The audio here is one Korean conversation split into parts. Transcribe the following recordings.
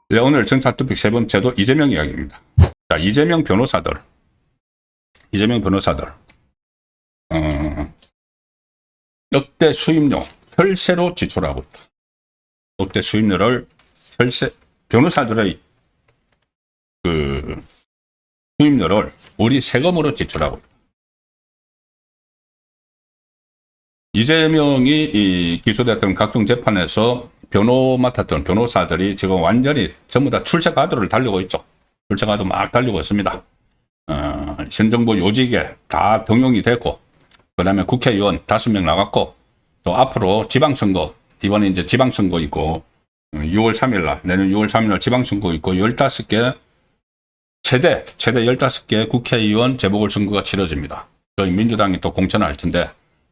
네, 오늘 정치 토픽 세 번째도 이재명 이야기입니다. 자, 이재명 변호사들. 역대 수임료 혈세로 지출하고 있다. 역대 수임료를 변호사들의 수임료를 우리 세금으로 지출하고 있다. 이재명이 기소됐던 각종 재판에서 변호 맡았던 변호사들이 지금 완전히 전부 다 출세 가도를 달리고 있죠. 출세 가도 막 달리고 있습니다. 현 정부 요직에 다 등용이 됐고, 그 다음에 국회의원 5명 나갔고, 또 앞으로 지방선거, 이번에 이제 지방선거 있고, 6월 3일 내년 6월 3일 날 지방선거 있고, 15개, 최대 15개 국회의원 재보궐선거가 치러집니다. 저희 민주당이 또 공천을 할 텐데,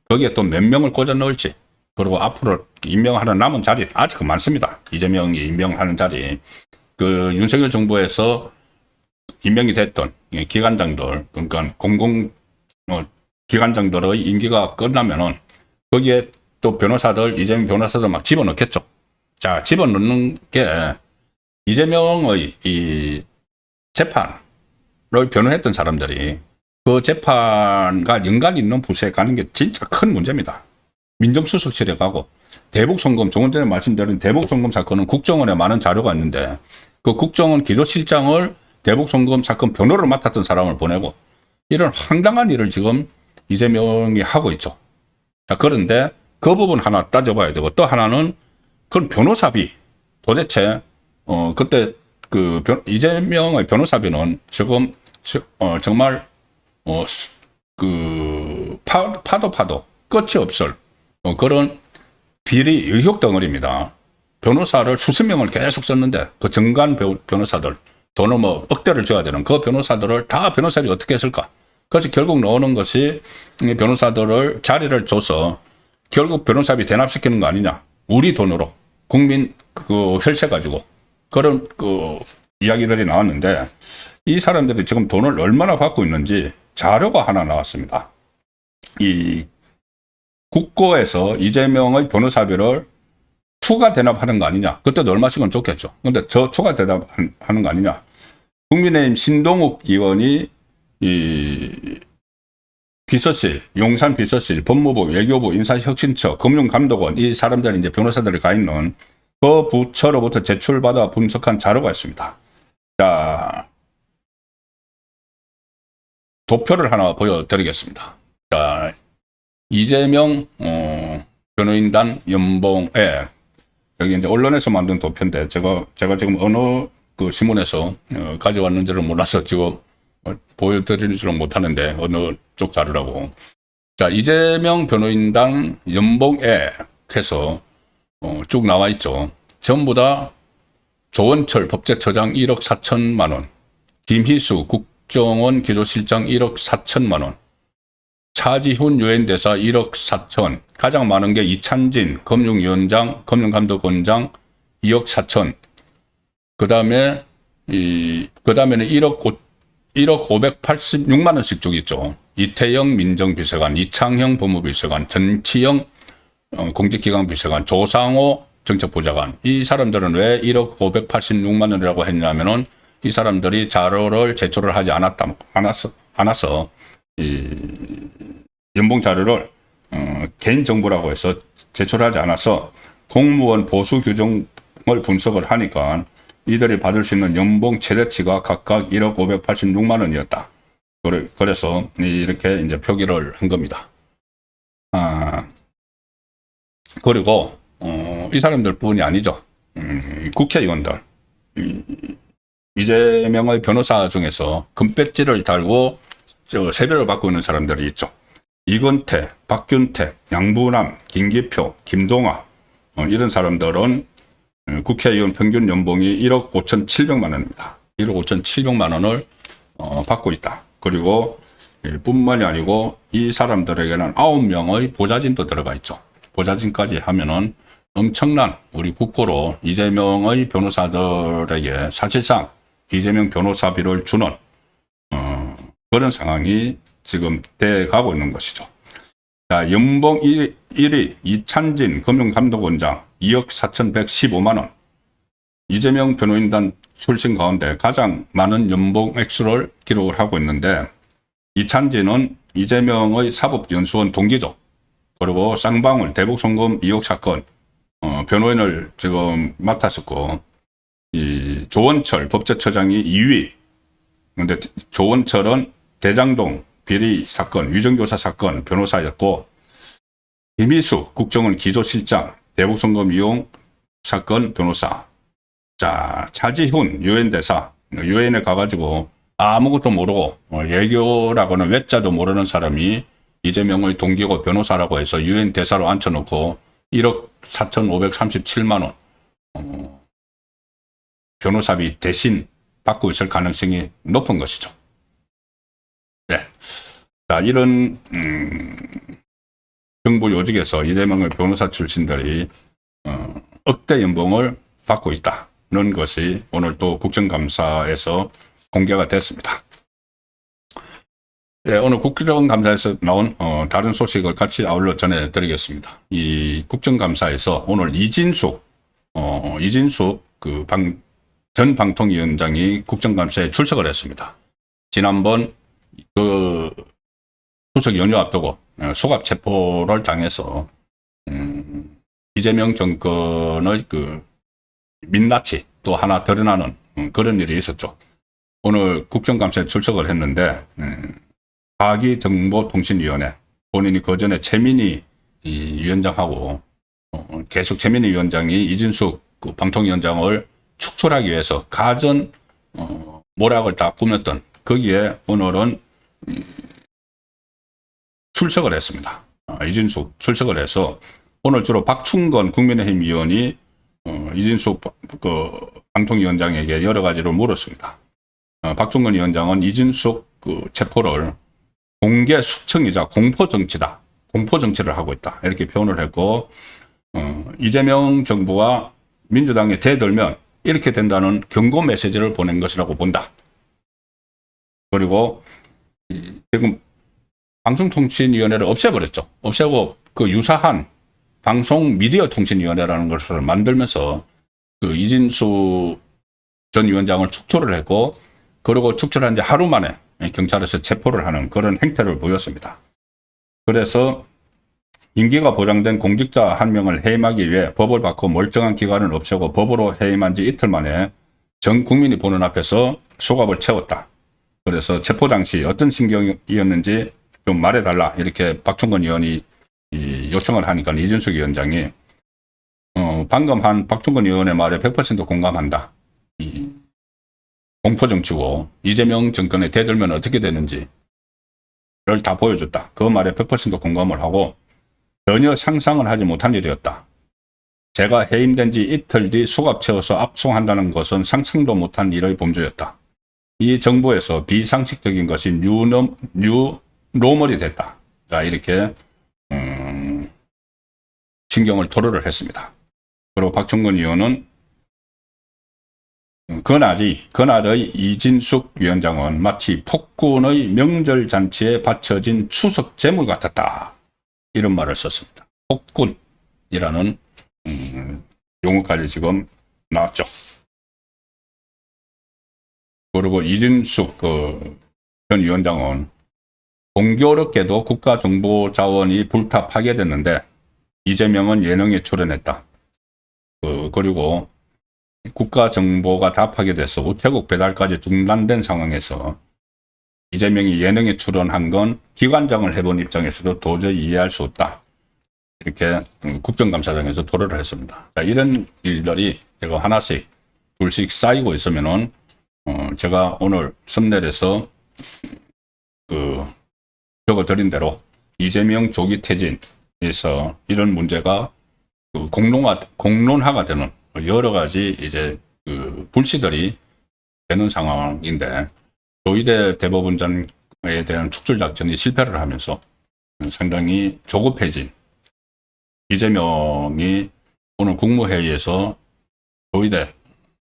거기에 또 몇 명을 꽂아 넣을지, 그리고 앞으로 임명하는 남은 자리 아직 많습니다. 이재명이 임명하는 자리. 윤석열 정부에서 임명이 됐던 기관장들, 그러니까 기관장들의 임기가 끝나면은 거기에 또 변호사들, 이재명 변호사들 막 집어넣겠죠. 자, 집어넣는 게 이재명의 이 재판을 변호했던 사람들이 그 재판과 연관이 있는 부서에 가는 게 진짜 큰 문제입니다. 민정수석실에 가고, 대북송금, 조금 전에 말씀드린 대북송금 사건은 국정원에 많은 자료가 있는데, 그 국정원 기조실장을 대북송금 사건 변호를 맡았던 사람을 보내고, 이런 황당한 일을 지금 이재명이 하고 있죠. 자, 그런데 그 부분 하나 따져봐야 되고, 또 하나는 그런 변호사비, 도대체, 그때 이재명의 변호사비는 지금, 정말, 파도 끝이 없을 그런 비리 의혹 덩어리입니다. 변호사를 수십 명을 계속 썼는데 그 정관 변호사들 돈을 뭐 억대를 줘야 되는 그 변호사들을 다 변호사들이 어떻게 했을까? 그래서 결국 나오는 것이 변호사들을 자리를 줘서 결국 변호사비 대납시키는 거 아니냐? 우리 돈으로 국민 혈세 가지고 그런 이야기들이 나왔는데, 이 사람들이 지금 돈을 얼마나 받고 있는지 자료가 하나 나왔습니다. 이 국고에서 이재명의 변호사비를 추가 대납하는 거 아니냐. 그때도 얼마씩은 줬겠죠. 근데 저 추가 대납하는 거 아니냐. 국민의힘 신동욱 의원이 이 비서실, 용산 비서실, 법무부, 외교부, 인사혁신처, 금융감독원, 이 사람들이 이제 변호사들이 가 있는 그 부처로부터 제출받아 분석한 자료가 있습니다. 자, 도표를 하나 보여드리겠습니다. 자, 이재명 변호인단 연봉에, 여기 이제 언론에서 만든 도표인데 제가 지금 어느 신문에서 가져왔는지를 몰라서 지금 보여드리지는 못하는데 어느 쪽 자료라고. 자, 이재명 변호인단 연봉에 해서 쭉 나와 있죠. 전부 다 조원철 법제처장 1억 4천만 원, 김희수 국정원 기조실장 1억 4천만 원, 차지훈 유엔대사 1억 4천, 가장 많은 게 이찬진 금융위원장, 금융감독원장 2억 4천, 그 다음에는 1억 586만 원씩 쭉 있죠. 이태영 민정비서관, 이창형 법무비서관, 전치영 공직기강비서관, 조상호 정책보좌관. 이 사람들은 왜 1억 586만 원이라고 했냐면은 이 사람들이 자료를 제출을 하지 않아서 이 연봉 자료를 개인 정보라고 해서 제출하지 않아서 공무원 보수 규정을 분석을 하니까 이들이 받을 수 있는 연봉 최대치가 각각 1억 586만 원이었다. 그래서 이렇게 이제 표기를 한 겁니다. 그리고 이 사람들 뿐이 아니죠. 국회의원들, 이재명의 변호사 중에서 금배지를 달고 세배를 받고 있는 사람들이 있죠. 이건태, 박균택, 양부남, 김기표, 김동아, 이런 사람들은 국회의원 평균 연봉이 1억 5,700만 원입니다. 1억 5,700만 원을 받고 있다. 그리고 뿐만이 아니고 이 사람들에게는 9명의 보좌진도 들어가 있죠. 보좌진까지 하면은 엄청난 우리 국고로 이재명의 변호사들에게 사실상 이재명 변호사비를 주는 그런 상황이 지금 돼가고 있는 것이죠. 자, 연봉 1위 이찬진 금융감독원장 2억 4,115만 원. 이재명 변호인단 출신 가운데 가장 많은 연봉 액수를 기록을 하고 있는데, 이찬진은 이재명의 사법연수원 동기죠. 그리고 쌍방울 대북송금 2억 사건 변호인을 지금 맡았었고, 이 조원철 법제처장이 2위. 근데 조원철은 대장동 비리 사건, 위정교사 사건 변호사였고, 김희수 국정원 기조실장 대북송금 이용 사건 변호사. 자, 차지훈 유엔 대사, 유엔에 가가지고 아무것도 모르고 외교라고는 외자도 모르는 사람이 이재명의 동기고 변호사라고 해서 유엔 대사로 앉혀놓고 1억 4,537만 원 변호사비 대신 받고 있을 가능성이 높은 것이죠. 네. 자, 이런 정부 요직에서 이재명의 변호사 출신들이 억대 연봉을 받고 있다는 것이 오늘 또 국정감사에서 공개가 됐습니다. 네, 오늘 국정감사에서 나온 다른 소식을 같이 아울러 전해드리겠습니다. 이 국정감사에서 오늘 이진숙 전 방통위원장이 국정감사에 출석을 했습니다. 지난번 추석 연휴 앞두고 수갑 체포를 당해서 이재명 정권의 민낯이 또 하나 드러나는 그런 일이 있었죠. 오늘 국정감사에 출석을 했는데 과기정보통신위원회, 본인이 그 전에 최민희 위원장하고 계속 최민희 위원장이 이진숙 방통위원장을 축출하기 위해서 가전 모략을 다 꾸몄던, 거기에 오늘은 출석을 했습니다. 이진숙 출석을 해서 오늘 주로 박충건 국민의힘 의원이 이진숙 방통위원장에게 여러 가지로 물었습니다. 박충건 위원장은 이진숙 체포를 공개 숙청이자 공포정치다, 공포정치를 하고 있다, 이렇게 표현을 했고, 이재명 정부와 민주당에 대들면 이렇게 된다는 경고 메시지를 보낸 것이라고 본다. 그리고 지금 방송통신위원회를 없애버렸죠. 없애고 유사한 방송미디어통신위원회라는 것을 만들면서 이진수 전 위원장을 축출을 했고, 그리고 축출한 지 하루 만에 경찰에서 체포를 하는 그런 행태를 보였습니다. 그래서 임기가 보장된 공직자 한 명을 해임하기 위해 법을 바꿔 멀쩡한 기관을 없애고 법으로 해임한 지 이틀 만에 전 국민이 보는 앞에서 수갑을 채웠다. 그래서 체포 당시 어떤 심경이었는지 좀 말해달라, 이렇게 박충건 의원이 요청을 하니까 이진숙 위원장이 방금 한 박충건 의원의 말에 100% 공감한다. 공포정치고 이재명 정권에 대들면 어떻게 되는지를 다 보여줬다. 그 말에 100% 공감을 하고, 전혀 상상을 하지 못한 일이었다. 제가 해임된 지 이틀 뒤 수갑 채워서 압송한다는 것은 상상도 못한 일의 범죄였다. 이 정부에서 비상식적인 것이 뉴노멀이 됐다. 자, 이렇게 신경을 토로를 했습니다. 그리고 박충건 의원은 그날의 이진숙 위원장은 마치 폭군의 명절잔치에 바쳐진 추석 제물 같았다, 이런 말을 썼습니다. 폭군이라는 용어까지 지금 나왔죠. 그리고 이진숙 전 위원장은 공교롭게도 국가정보자원이 불타 파괴됐는데 이재명은 예능에 출연했다. 그리고 국가정보가 다 파괴돼서 우체국 배달까지 중단된 상황에서 이재명이 예능에 출연한 건 기관장을 해본 입장에서도 도저히 이해할 수 없다, 이렇게 국정감사장에서 토로를 했습니다. 자, 이런 일들이 제가 하나씩 둘씩 쌓이고 있으면은 제가 오늘 썸네일에서 적어드린 대로 이재명 조기 퇴진에서 이런 문제가 공론화가 되는 여러 가지 이제 불씨들이 되는 상황인데, 조희대 대법원장에 대한 축출 작전이 실패를 하면서 상당히 조급해진 이재명이 오늘 국무회의에서 조희대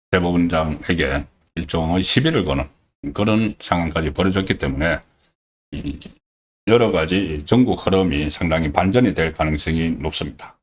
대법원장에게 일종의 시비를 거는 그런 상황까지 벌어졌기 때문에 여러 가지 전국 흐름이 상당히 반전이 될 가능성이 높습니다.